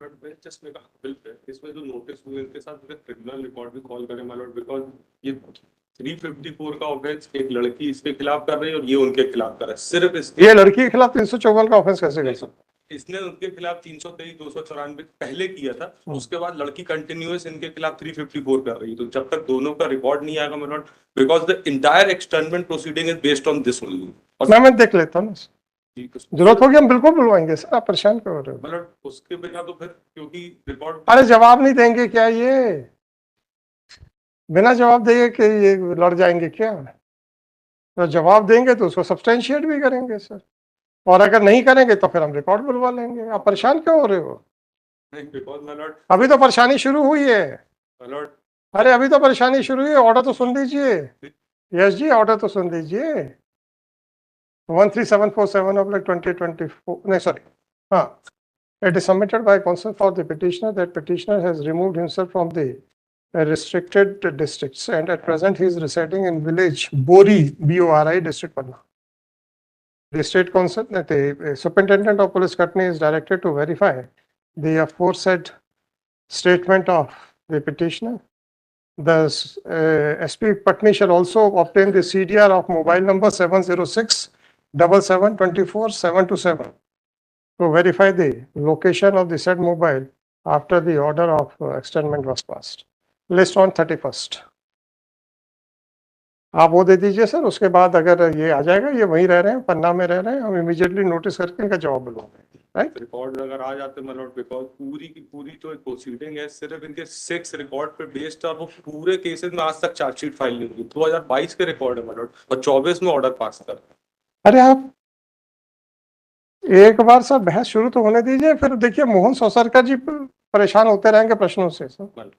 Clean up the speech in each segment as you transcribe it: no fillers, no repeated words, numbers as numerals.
But मैं just मेरा bill pay इसमें जो नोटिस हुए इनके साथ मुझे क्रिमिनल रिकॉर्ड भी कॉल करे माय लॉर्ड, बिकॉज ये 354 का ऑफेंस एक लड़की इसके खिलाफ कर रही है और ये उनके खिलाफ कर रहा है। सिर्फ इसके ये लड़की के खिलाफ 354 का ऑफेंस कैसे कर सकते? इसने उनके खिलाफ 323 294 पहले किया था, उसके बाद लड़की कंटिन्यूअस इनके खिलाफ 354 कर रही है। तो जब तक दोनों का रिकॉर्ड नहीं आएगा my Lord, because the entire externment proceeding is based on this only. मैं देख लेता हूँ, जरूरत होगी हम बिल्कुल बुलवाएंगे सर, आप परेशान क्यों हो रहे हो? मतलब उसके बिना तो फिर क्योंकि रिकॉर्ड अरे जवाब नहीं देंगे क्या ये? बिना जवाब दिए कि ये लड़ जाएंगे क्या? तो जवाब देंगे तो उसको सब्सटेंशिएट भी करेंगे सर, और अगर नहीं करेंगे तो फिर हम रिकॉर्ड बुलवा लेंगे। आप परेशान क्यों हो रहे हो? बिकॉज माय लॉर्ड, अभी तो परेशानी शुरू हुई है। माय लॉर्ड, अरे अभी तो परेशानी शुरू हुई है, ऑर्डर तो सुन लीजिए। यस जी, ऑर्डर तो सुन लीजिए। 13747/2024, नहीं सॉरी, हाँ, it is submitted by counsel for the petitioner that petitioner has removed himself from the restricted districts and at present he is residing in village Bori, B-O-R-I, district Patna. The state council, the superintendent of police Katni is directed to verify the aforesaid statement of the petitioner. The SP Patni shall also obtain the CDR of mobile number 706-7724-727 to verify the location of the said mobile after the order of externment was passed. List on 31st. आप वो दे दीजिए sir, उसके बाद अगर ये आ जाएगा, ये वहीं रह रहे हैं, पन्ना में रह रहे हैं, हम इमीडिएटली नोटिस करके इनका जवाब बुलवाएंगे। राइट, रिकॉर्ड अगर आ जाते माय लॉर्ड, बिकॉज पूरी की पूरी जो प्रोसीडिंग है सिर्फ इनके 6 रिकॉर्ड पे बेस्ड है और वो पूरे केसेस में आज तक चार्जशीट फाइल नहीं हुई। 2022 के रिकॉर्ड है माय लॉर्ड और 24 में ऑर्डर पास कर। अरे आप एक बार सर बहस शुरू तो होने दीजिए, फिर देखिए मोहन सोसरकर जी परेशान होते रहेंगे प्रश्नों से सर।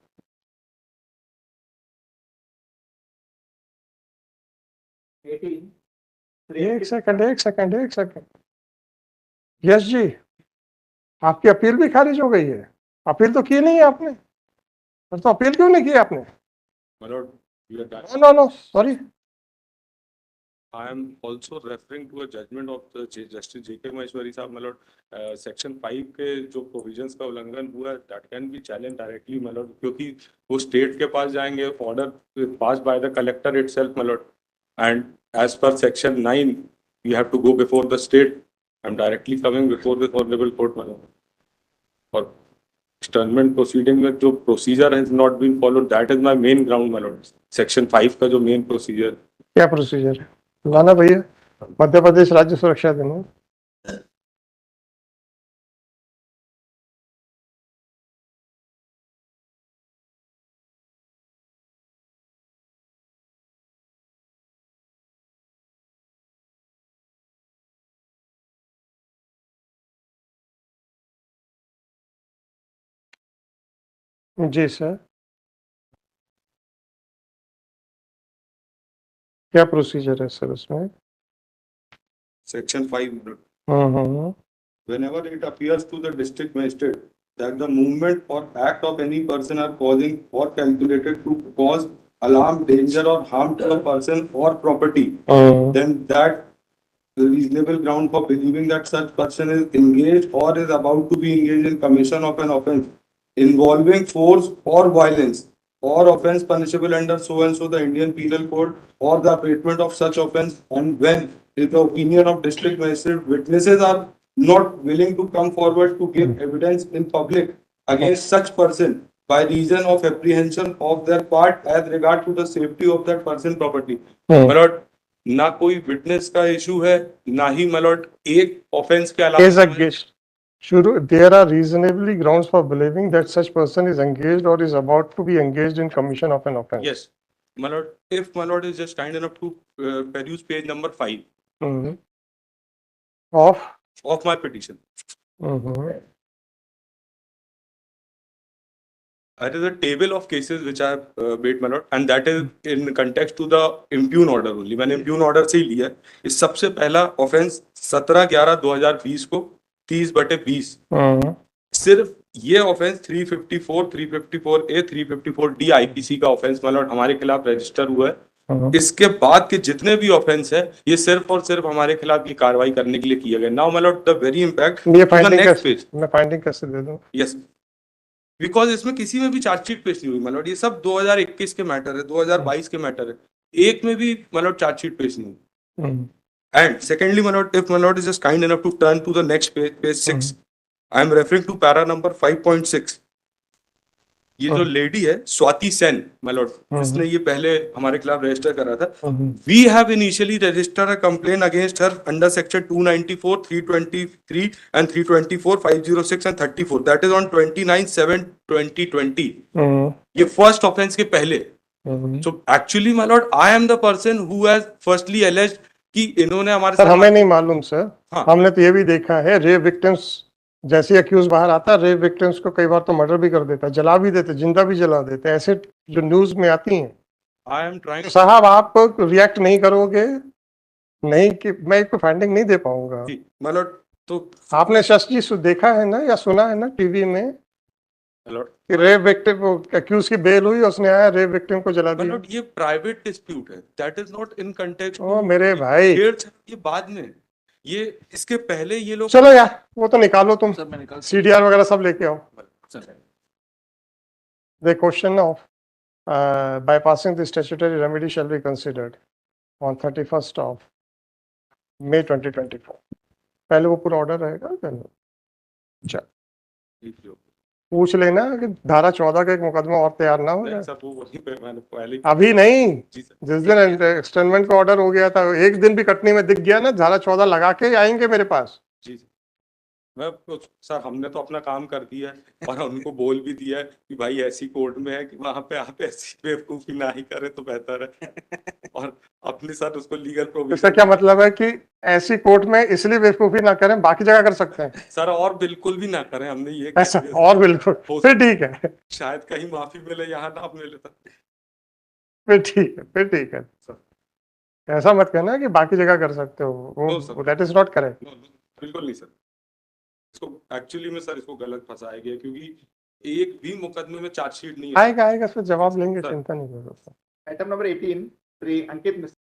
एक सेकंड। यस जी, आपकी अपील भी खारिज हो गई है? अपील तो की नहीं है आपने, तो अपील क्यों नहीं की आपने? My lord, no sorry, I am also referring to a judgment of the Justice J.K. Maheshwari साहब, my lord, सेक्शन 5 के जो प्रोविजंस का उल्लंघन हुआ है that can be challenged directly my lord, क्योंकि वो स्टेट के पास जाएंगे, order passed by the collector itself my lord, and as per section 9 you have to go before the state. I am directly coming before this honorable court my lord. और externment proceeding में जो procedure has not been followed, that is my main ground my lord. Section 5 का जो main procedure, क्या procedure है? लाना भैया, मध्य प्रदेश राज्य सुरक्षा दिन। जी सर, क्या प्रोसीजर है सर उसमें? section 5 whenever it appears to the district magistrate that the movement or act of any person are causing or calculated to cause alarm, danger or harm to a person or property, then that reasonable ground for believing that such person is engaged or is about to be engaged in commission of an offence involving force or violence or offence punishable under so and so the Indian Penal Code or the abatement of such offence, and when in the opinion of district magistrate witnesses are not willing to come forward to give evidence in public against such person by reason of apprehension of their part as regard to the safety of that person property. My lord, ना कोई witness का issue है, ना ही my lord एक offence के is अलावा engaged. There are reasonably grounds for believing that such person is engaged or is about to be engaged in commission of an offence. yes my lord, if my lord is just kind enough to peruse page number 5 of my petition. That is a table of cases which I have made my lord, and that is in context to the impugn order only. मैंने impugn order से ही लिया है। इस सबसे पहला offence 17/11/2020 को 30/20 सिर्फ ये ऑफेंस 354, 354A, 354D IPC का ऑफेंस my lord हमारे खिलाफ रजिस्टर हुआ है हाँ। इसके बाद के जितने भी ऑफेंस है ये सिर्फ और सिर्फ हमारे खिलाफ ये कार्रवाई करने के लिए किया गया। Now my Lord the very impact ये द फाइंडिंग नेक्स्ट कैसे, पेज। मैं फाइंडिंग कैसे दे दूं? यस, बिकॉज इसमें किसी में भी चार्जशीट पेश नहीं हुई माय लॉर्ड, ये सब 2021 के मैटर है, 2022 के मैटर है, एक में भी माय लॉर्ड चार्जशीट पेश नहीं हुई। हम्म, And secondly, my lord, if my lord is just kind enough to turn to the next page, page 6, I am referring to para number 5.6. ये जो लेडी है स्वाति सेन, my lord, जिसने ये पहले हमारे खिलाफ रजिस्टर करा था, we have initially registered a complaint against her under section 294, 323 and 324, 506 and 34. That is on 29/7/2020. ये फर्स्ट ऑफेंस के पहले। So actually, my lord, I am the person who has firstly alleged कि इन्होंने हमारे सर साथ हमें नहीं मालूम सर। हाँ। हमने तो ये भी देखा है, रेप विक्टिम्स जैसे अक्यूज बाहर आता है, रेप विक्टिम्स को कई बार तो मर्डर भी कर देता है, जला भी देते, जिंदा भी जला देते, ऐसे जो न्यूज में आती हैं। आई एम ट्राइंग तो साहब आप रिएक्ट नहीं करोगे, नहीं कि मैं कोई फाइंडिंग नहीं दे पाऊंगा। मतलब तो आपने शशि देखा है ना या सुना है ना टीवी में मतलब कि रेप विक्टिम अक्यूज की बेल हुई, उसने आया रेप विक्टिम को जला दिया। ये प्राइवेट डिस्प्यूट है, that is not in context. ओ मेरे भाई, ये बाद में, ये इसके पहले ये लोग। चलो यार वो तो निकालो तुम, सर मैं निकाल सीडीआर वगैरह सब लेके आओ। Sir The question of bypassing the statutory remedy shall be considered on 31st of May 2024. पहले वो पूरा ऑर्डर रहेगा, पहले चल पूछ लेना कि धारा 14 का एक मुकदमा और तैयार ना हो जाए। सर वो वहीं पे मैंने पहले अभी नहीं, जी सर, जिस दिन एक्सटेंडमेंट का ऑर्डर हो गया था, एक दिन भी कटनी में दिख गया ना, धारा 14 लगा के आएंगे मेरे पास। जी सर। मैं सर हमने तो अपना काम कर दिया है और उनको बोल भी दिया है कि भाई ऐसी कोर्ट में है कि वहां पे आप ऐसी बेवकूफी ना ही करें तो बेहतर है, और अपने साथ उसको लीगल इसका प्रोविजन। क्या मतलब है कि ऐसी कोर्ट में इसलिए बेवकूफी ना करें, बाकी जगह कर सकते हैं सर और बिल्कुल भी ना करें, हमने ये कह ऐसा? दिया। और बिल्कुल, फिर ठीक है, शायद कहीं माफी मिले, यहाँ ना मिले तो। फिर ठीक है, फिर ठीक है। ऐसा मत कहना कि बाकी जगह कर सकते हो, No, sir. वो दैट इज नॉट करेक्ट। बिल्कुल नहीं सर, इसको एक्चुअली में सर इसको गलत फंसाया गया क्योंकि एक भी मुकदमे में चार्जशीट नहीं है। आएगा आएगा, फिर जवाब लेंगे, सर। चिंता नहीं करो। आइटम नंबर 18 श्री अंकित मिश्रा